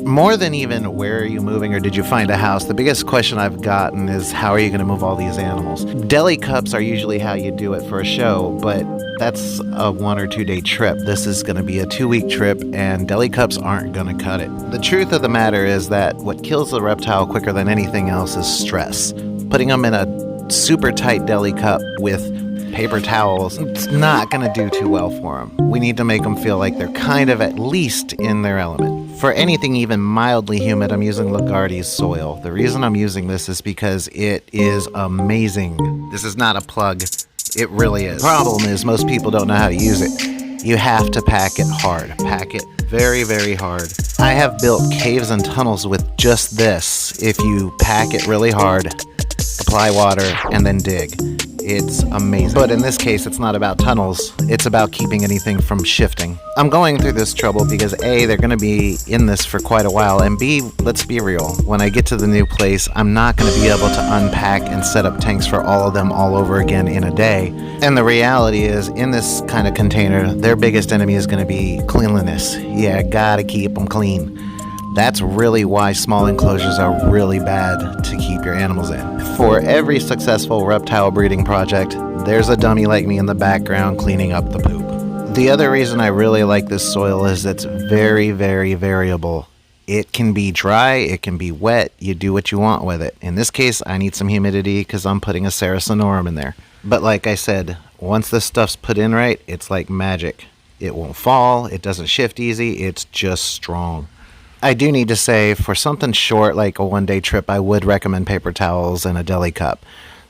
More than even where are you moving or did you find a house, the biggest question I've gotten is how are you going to move all these animals? Deli cups are usually how you do it for a show, but that's a 1 or 2 day trip. This is going to be a 2-week trip, and deli cups aren't going to cut it. The truth of the matter is that what kills the reptile quicker than anything else is stress. Putting them in a super tight deli cup with paper towels, it's not going to do too well for them. We need to make them feel like they're kind of at least in their element. For anything even mildly humid, I'm using Lagarde's soil. The reason I'm using this is because it is amazing. This is not a plug. It really is. The problem is most people don't know how to use it. You have to pack it hard. Pack it very, very hard. I have built caves and tunnels with just this. If you pack it really hard, apply water, and then dig. It's amazing. But in this case, it's not about tunnels. It's about keeping anything from shifting. I'm going through this trouble because A, they're going to be in this for quite a while, and B, let's be real. When I get to the new place, I'm not going to be able to unpack and set up tanks for all of them all over again in a day. And the reality is, in this kind of container, their biggest enemy is going to be cleanliness. Yeah, gotta keep them clean. That's really why small enclosures are really bad to keep your animals in. For every successful reptile breeding project, there's a dummy like me in the background cleaning up the poop. The other reason I really like this soil is it's very, very variable. It can be dry, it can be wet, you do what you want with it. In this case, I need some humidity because I'm putting a Saracenorum in there. But like I said, once this stuff's put in right, it's like magic. It won't fall, it doesn't shift easy, it's just strong. I do need to say, for something short like a 1-day trip, I would recommend paper towels and a deli cup.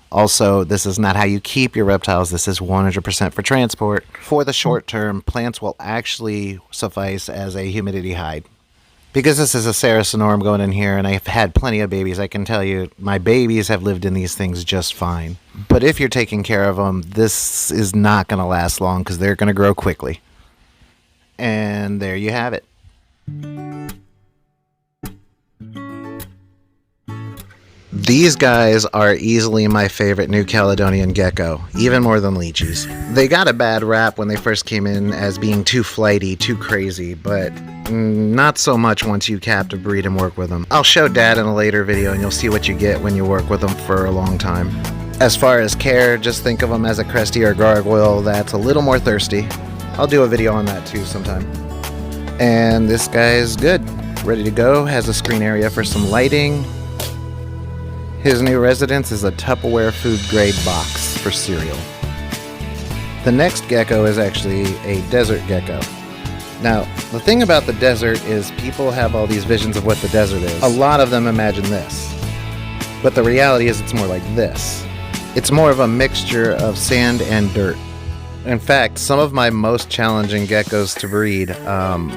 Also, this is not how you keep your reptiles. This is 100% for transport. For the short term, plants will actually suffice as a humidity hide. Because this is a Saracenorum going in here, and I've had plenty of babies, I can tell you, my babies have lived in these things just fine. But if you're taking care of them, this is not going to last long because they're going to grow quickly. And there you have it. These guys are easily my favorite New Caledonian gecko, even more than leeches. They got a bad rap when they first came in as being too flighty, too crazy, but not so much once you captive breed and work with them. I'll show Dad in a later video and you'll see what you get when you work with them for a long time. As far as care, just think of them as a cresty or gargoyle that's a little more thirsty. I'll do a video on that too sometime. And this guy's good, ready to go, has a screen area for some lighting. His new residence is a Tupperware food grade box for cereal. The next gecko is actually a desert gecko. Now, the thing about the desert is people have all these visions of what the desert is. A lot of them imagine this. But the reality is it's more like this. It's more of a mixture of sand and dirt. In fact, some of my most challenging geckos to breed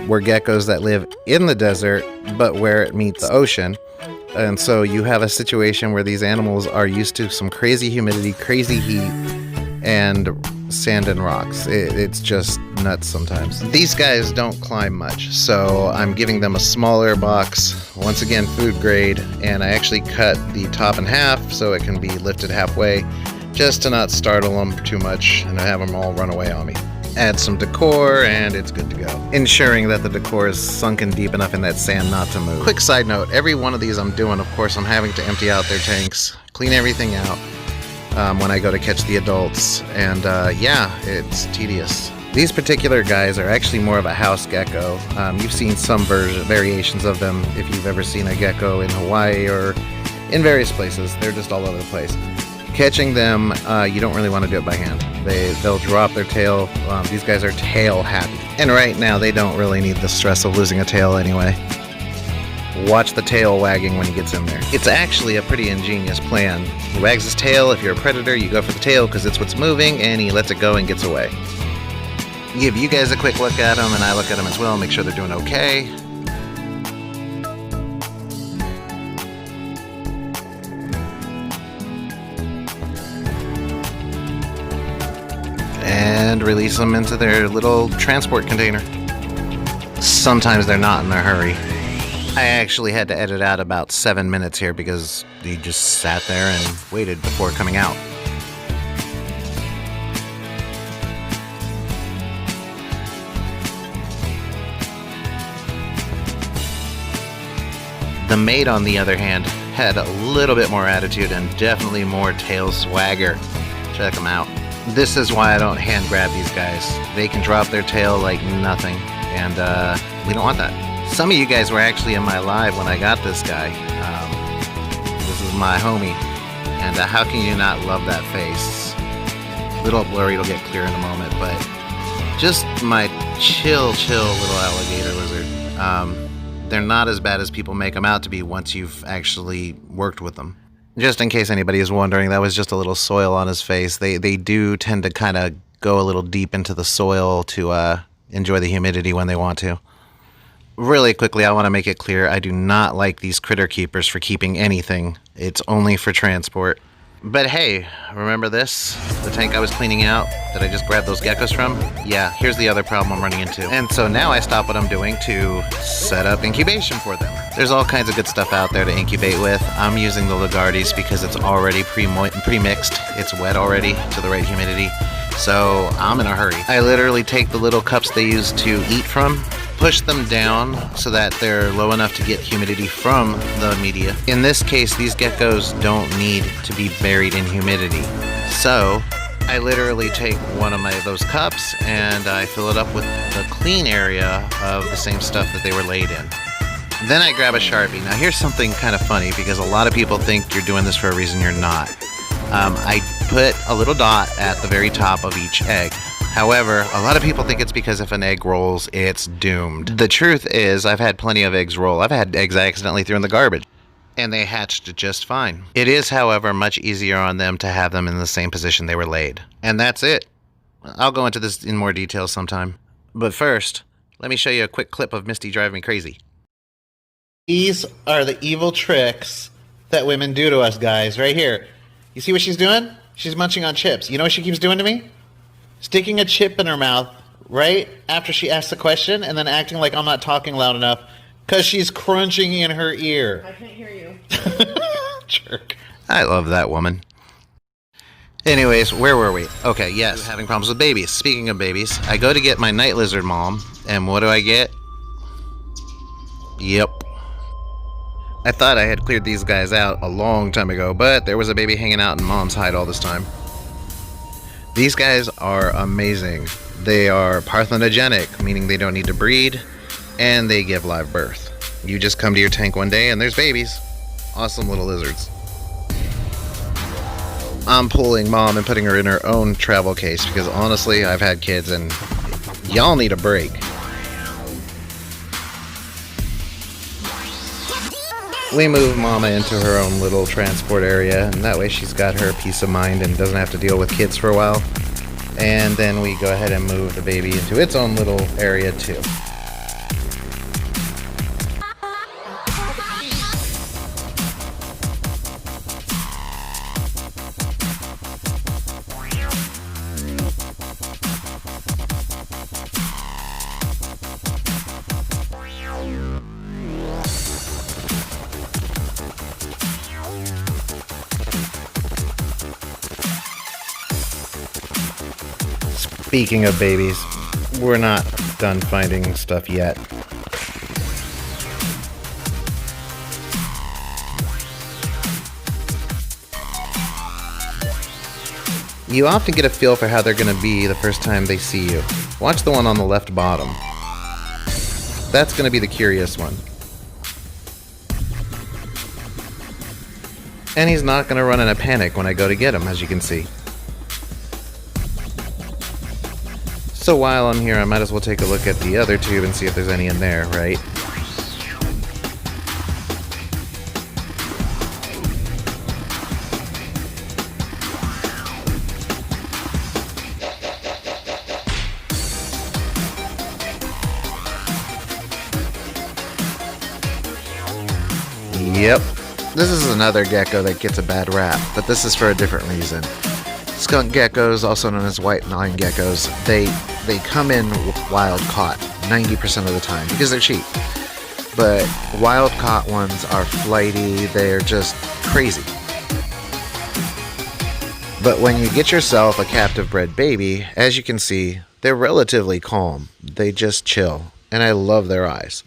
were geckos that live in the desert, but where it meets the ocean. And so you have a situation where these animals are used to some crazy humidity, crazy heat, and sand and rocks. It's just nuts sometimes. These guys don't climb much, so I'm giving them a smaller box, once again food grade, and I actually cut the top in half so it can be lifted halfway, just to not startle them too much and have them all run away on me. Add some decor and it's good to go. Ensuring that the decor is sunken deep enough in that sand not to move. Quick side note, every one of these I'm doing, of course, I'm having to empty out their tanks, clean everything out when I go to catch the adults, and yeah, it's tedious. These particular guys are actually more of a house gecko. You've seen some variations of them if you've ever seen a gecko in Hawaii or in various places. They're just all over the place. Catching them, you don't really want to do it by hand. They'll drop their tail. These guys are tail happy. And right now, they don't really need the stress of losing a tail anyway. Watch the tail wagging when he gets in there. It's actually a pretty ingenious plan. He wags his tail. If you're a predator, you go for the tail because it's what's moving, and he lets it go and gets away. Give you guys a quick look at them, and I look at them as well, make sure they're doing okay. And release them into their little transport container. Sometimes they're not in a hurry. I actually had to edit out about 7 minutes here because he just sat there and waited before coming out. The mate, on the other hand, had a little bit more attitude and definitely more tail swagger. Check them out. This is why I don't hand grab these guys. They can drop their tail like nothing, and we don't want that. Some of you guys were actually in my live when I got this guy. This is my homie, and how can you not love that face? A little blurry, it'll get clear in a moment, but just my chill little alligator lizard. They're not as bad as people make them out to be once you've actually worked with them. Just in case anybody is wondering, that was just a little soil on his face. They do tend to kind of go a little deep into the soil to enjoy the humidity when they want to. Really quickly, I want to make it clear, I do not like these critter keepers for keeping anything. It's only for transport. But hey, remember this? The tank I was cleaning out that I just grabbed those geckos from? Yeah, here's the other problem I'm running into. And so now I stop what I'm doing to set up incubation for them. There's all kinds of good stuff out there to incubate with. I'm using the Lagardis because it's already pre-mixed. It's wet already to the right humidity. So I'm in a hurry. I literally take the little cups they use to eat from, push them down so that they're low enough to get humidity from the media. In this case, these geckos don't need to be buried in humidity. So I literally take one of those cups and I fill it up with the clean area of the same stuff that they were laid in. Then I grab a Sharpie. Now here's something kind of funny because a lot of people think you're doing this for a reason you're not. I put a little dot at the very top of each egg. However, a lot of people think it's because if an egg rolls, it's doomed. The truth is, I've had plenty of eggs roll. I've had eggs I accidentally threw in the garbage, and they hatched just fine. It is, however, much easier on them to have them in the same position they were laid. And that's it. I'll go into this in more detail sometime. But first, let me show you a quick clip of Misty driving me crazy. These are the evil tricks that women do to us guys, right here. You see what she's doing? She's munching on chips. You know what she keeps doing to me? Sticking a chip in her mouth right after she asks the question and then acting like I'm not talking loud enough because she's crunching in her ear. I can't hear you. Jerk. I love that woman. Anyways, where were we? Okay, yes, having problems with babies. Speaking of babies, I go to get my night lizard mom, and what do I get? Yep. I thought I had cleared these guys out a long time ago, but there was a baby hanging out in mom's hide all this time. These guys are amazing. They are parthenogenic, meaning they don't need to breed, and they give live birth. You just come to your tank one day and there's babies. Awesome little lizards. I'm pulling mom and putting her in her own travel case because honestly, I've had kids and y'all need a break. We move Mama into her own little transport area, and that way she's got her peace of mind and doesn't have to deal with kids for a while. And then we go ahead and move the baby into its own little area too. Speaking of babies, we're not done finding stuff yet. You often get a feel for how they're going to be the first time they see you. Watch the one on the left bottom. That's going to be the curious one. And he's not going to run in a panic when I go to get him, as you can see. So while I'm here, I might as well take a look at the other tube and see if there's any in there, right? Yep. This is another gecko that gets a bad rap, but this is for a different reason. Skunk geckos, also known as white line geckos, they come in wild caught 90% of the time because they're cheap. but wild caught ones are flighty. They're just crazy. But when you get yourself a captive bred baby, as you can see, they're relatively calm. They just chill, and I love their eyes.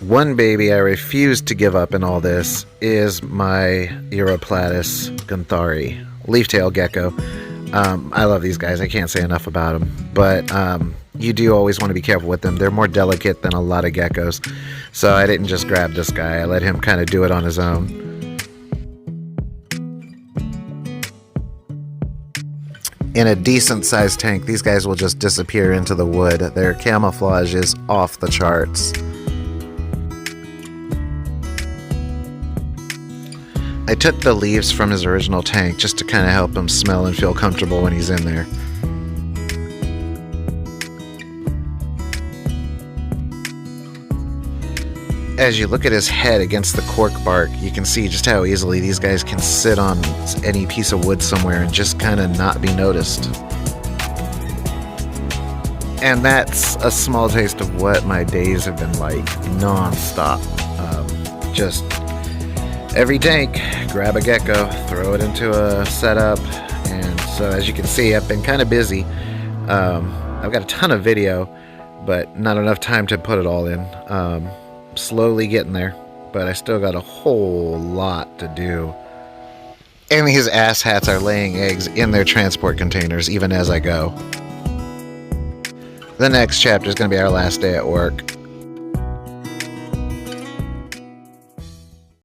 One baby I refuse to give up in all this is my Europlatus gunthari, leaf-tailed gecko. I love these guys. I can't say enough about them. But you do always want to be careful with them. They're more delicate than a lot of geckos. So I didn't just grab this guy. I let him kind of do it on his own. In a decent-sized tank, these guys will just disappear into the wood. Their camouflage is off the charts. I took the leaves from his original tank just to kind of help him smell and feel comfortable when he's in there. As you look at his head against the cork bark, you can see just how easily these guys can sit on any piece of wood somewhere and just kind of not be noticed. And that's a small taste of what my days have been like, non-stop. Just every tank, grab a gecko, throw it into a setup, and so as you can see, I've been kind of busy. I've got a ton of video, but not enough time to put it all in. Slowly getting there, but I still got a whole lot to do. And these asshats are laying eggs in their transport containers even as I go. The next chapter is going to be our last day at work.